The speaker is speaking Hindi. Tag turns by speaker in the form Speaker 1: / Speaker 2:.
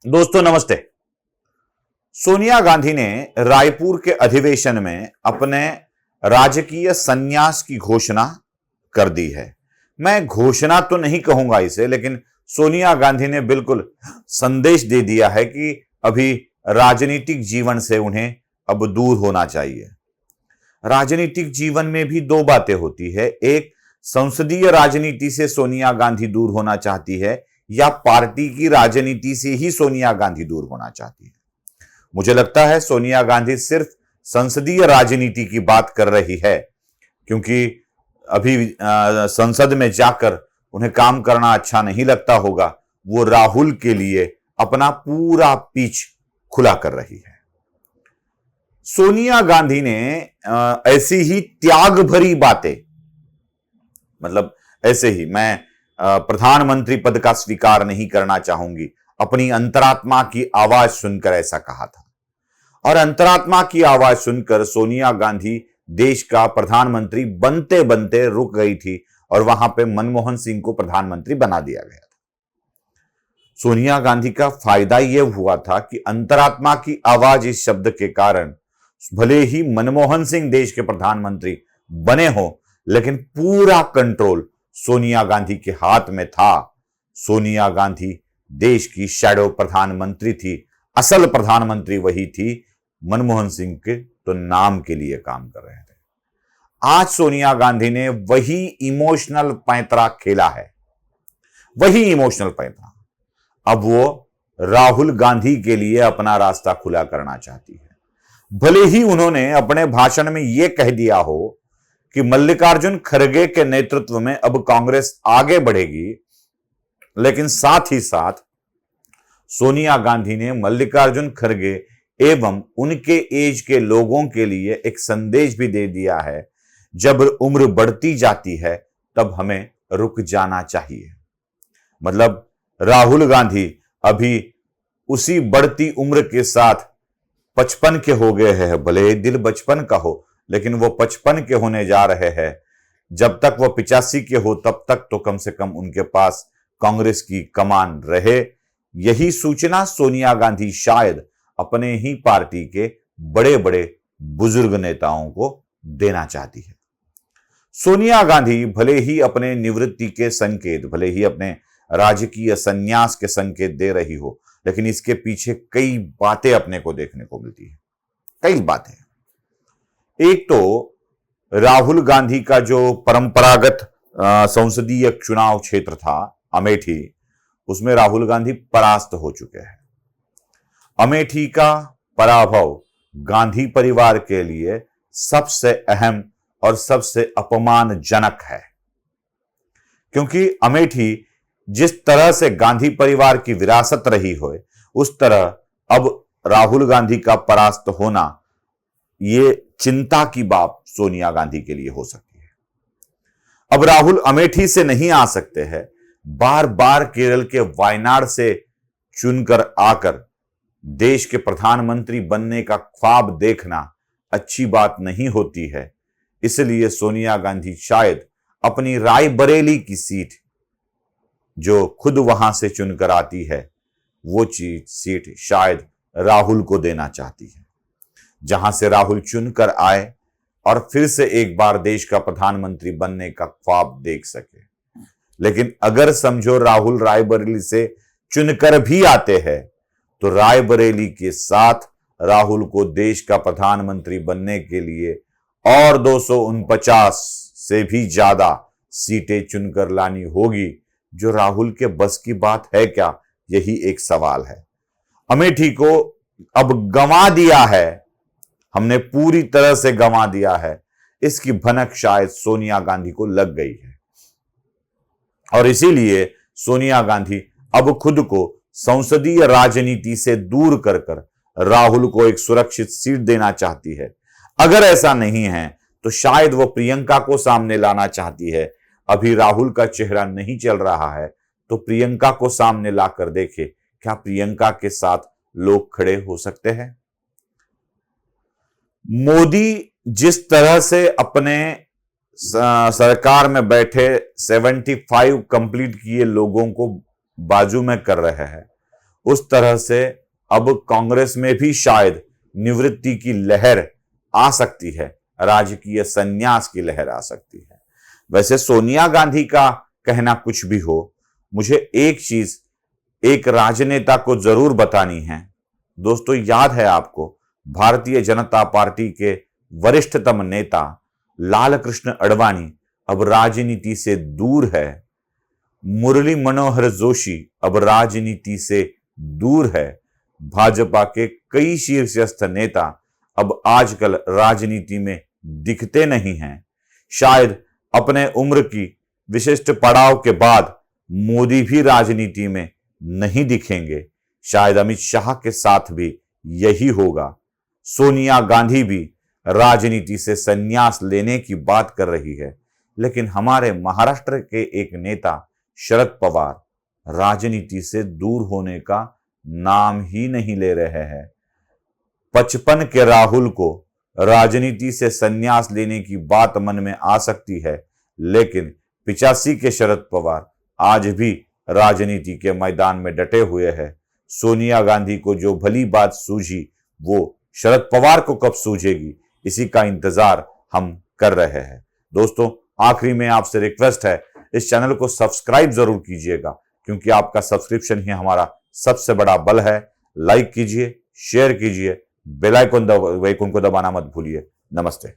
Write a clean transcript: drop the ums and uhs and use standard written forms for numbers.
Speaker 1: दोस्तों नमस्ते। सोनिया गांधी ने रायपुर के अधिवेशन में अपने राजकीय संन्यास की घोषणा कर दी है। मैं घोषणा तो नहीं कहूंगा इसे, लेकिन सोनिया गांधी ने बिल्कुल संदेश दे दिया है कि अभी राजनीतिक जीवन से उन्हें अब दूर होना चाहिए। राजनीतिक जीवन में भी दो बातें होती है, एक संसदीय राजनीति से सोनिया गांधी दूर होना चाहती है या पार्टी की राजनीति से ही सोनिया गांधी दूर होना चाहती है। मुझे लगता है सोनिया गांधी सिर्फ संसदीय राजनीति की बात कर रही है, क्योंकि अभी संसद में जाकर उन्हें काम करना अच्छा नहीं लगता होगा। वो राहुल के लिए अपना पूरा पिच खुला कर रही है। सोनिया गांधी ने ऐसी ही त्याग भरी बातें, मतलब ऐसे ही मैं प्रधानमंत्री पद का स्वीकार नहीं करना चाहूंगी, अपनी अंतरात्मा की आवाज सुनकर ऐसा कहा था। और अंतरात्मा की आवाज सुनकर सोनिया गांधी देश का प्रधानमंत्री बनते बनते रुक गई थी और वहां पे मनमोहन सिंह को प्रधानमंत्री बना दिया गया था। सोनिया गांधी का फायदा यह हुआ था कि अंतरात्मा की आवाज इस शब्द के कारण भले ही मनमोहन सिंह देश के प्रधानमंत्री बने हो, लेकिन पूरा कंट्रोल सोनिया गांधी के हाथ में था। सोनिया गांधी देश की शैडो प्रधानमंत्री थी, असल प्रधानमंत्री वही थी। मनमोहन सिंह के तो नाम के लिए काम कर रहे थे। आज सोनिया गांधी ने वही इमोशनल पैंतरा खेला है, वही इमोशनल पैंतरा अब वो राहुल गांधी के लिए अपना रास्ता खुला करना चाहती है। भले ही उन्होंने अपने भाषण में यह कह दिया हो कि मल्लिकार्जुन खड़गे के नेतृत्व में अब कांग्रेस आगे बढ़ेगी, लेकिन साथ ही साथ सोनिया गांधी ने मल्लिकार्जुन खड़गे एवं उनके एज के लोगों के लिए एक संदेश भी दे दिया है, जब उम्र बढ़ती जाती है तब हमें रुक जाना चाहिए। मतलब राहुल गांधी अभी उसी बढ़ती उम्र के साथ 55 के हो गए हैं। भले दिल बचपन का हो, लेकिन वो 55 के होने जा रहे हैं। जब तक वो 85 के हो तब तक तो कम से कम उनके पास कांग्रेस की कमान रहे। यही सूचना सोनिया गांधी शायद अपने ही पार्टी के बड़े बड़े बुजुर्ग नेताओं को देना चाहती है। सोनिया गांधी भले ही अपने निवृत्ति के संकेत, भले ही अपने राजकीय संन्यास के संकेत दे रही हो, लेकिन इसके पीछे कई बातें अपने को देखने को मिलती है। कई बातें। एक तो राहुल गांधी का जो परंपरागत संसदीय चुनाव क्षेत्र था अमेठी, उसमें राहुल गांधी परास्त हो चुके हैं। अमेठी का पराभव गांधी परिवार के लिए सबसे अहम और सबसे अपमानजनक है, क्योंकि अमेठी जिस तरह से गांधी परिवार की विरासत रही हो, उस तरह अब राहुल गांधी का परास्त होना ये चिंता की बात सोनिया गांधी के लिए हो सकती है। अब राहुल अमेठी से नहीं आ सकते हैं। बार बार केरल के वायनाड से चुनकर आकर देश के प्रधानमंत्री बनने का ख्वाब देखना अच्छी बात नहीं होती है। इसलिए सोनिया गांधी शायद अपनी रायबरेली की सीट, जो खुद वहां से चुनकर आती है, वो सीट शायद राहुल को देना चाहती है, जहां से राहुल चुनकर आए और फिर से एक बार देश का प्रधानमंत्री बनने का ख्वाब देख सके। लेकिन अगर समझो राहुल रायबरेली से चुनकर भी आते हैं, तो रायबरेली के साथ राहुल को देश का प्रधानमंत्री बनने के लिए और 249 से भी ज्यादा सीटें चुनकर लानी होगी, जो राहुल के बस की बात है क्या? यही एक सवाल है। अमेठी को अब गंवा दिया है, हमने पूरी तरह से गंवा दिया है, इसकी भनक शायद सोनिया गांधी को लग गई है। और इसीलिए सोनिया गांधी अब खुद को संसदीय राजनीति से दूर कर कर राहुल को एक सुरक्षित सीट देना चाहती है। अगर ऐसा नहीं है तो शायद वो प्रियंका को सामने लाना चाहती है। अभी राहुल का चेहरा नहीं चल रहा है, तो प्रियंका को सामने लाकर देखे, क्या प्रियंका के साथ लोग खड़े हो सकते हैं? मोदी जिस तरह से अपने सरकार में बैठे 75 कंप्लीट किए लोगों को बाजू में कर रहे हैं, उस तरह से अब कांग्रेस में भी शायद निवृत्ति की लहर आ सकती है, राजकीय संन्यास की लहर आ सकती है। वैसे सोनिया गांधी का कहना कुछ भी हो, मुझे एक चीज एक राजनेता को जरूर बतानी है। दोस्तों, याद है आपको, भारतीय जनता पार्टी के वरिष्ठतम नेता लालकृष्ण आडवाणी अब राजनीति से दूर है। मुरली मनोहर जोशी अब राजनीति से दूर है। भाजपा के कई शीर्षस्थ नेता अब आजकल राजनीति में दिखते नहीं हैं। शायद अपने उम्र की विशिष्ट पड़ाव के बाद मोदी भी राजनीति में नहीं दिखेंगे। शायद अमित शाह के साथ भी यही होगा। सोनिया गांधी भी राजनीति से संन्यास लेने की बात कर रही है, लेकिन हमारे महाराष्ट्र के एक नेता शरद पवार राजनीति से दूर होने का नाम ही नहीं ले रहे हैं। 55 के राहुल को राजनीति से संन्यास लेने की बात मन में आ सकती है, लेकिन 85 के शरद पवार आज भी राजनीति के मैदान में डटे हुए हैं। सोनिया गांधी को जो भली बात सूझी वो शरद पवार को कब सूझेगी, इसी का इंतजार हम कर रहे हैं। दोस्तों, आखिरी में आपसे रिक्वेस्ट है, इस चैनल को सब्सक्राइब जरूर कीजिएगा, क्योंकि आपका सब्सक्रिप्शन ही हमारा सबसे बड़ा बल है। लाइक कीजिए, शेयर कीजिए, बेल आइकन को दबाना मत भूलिए। नमस्ते।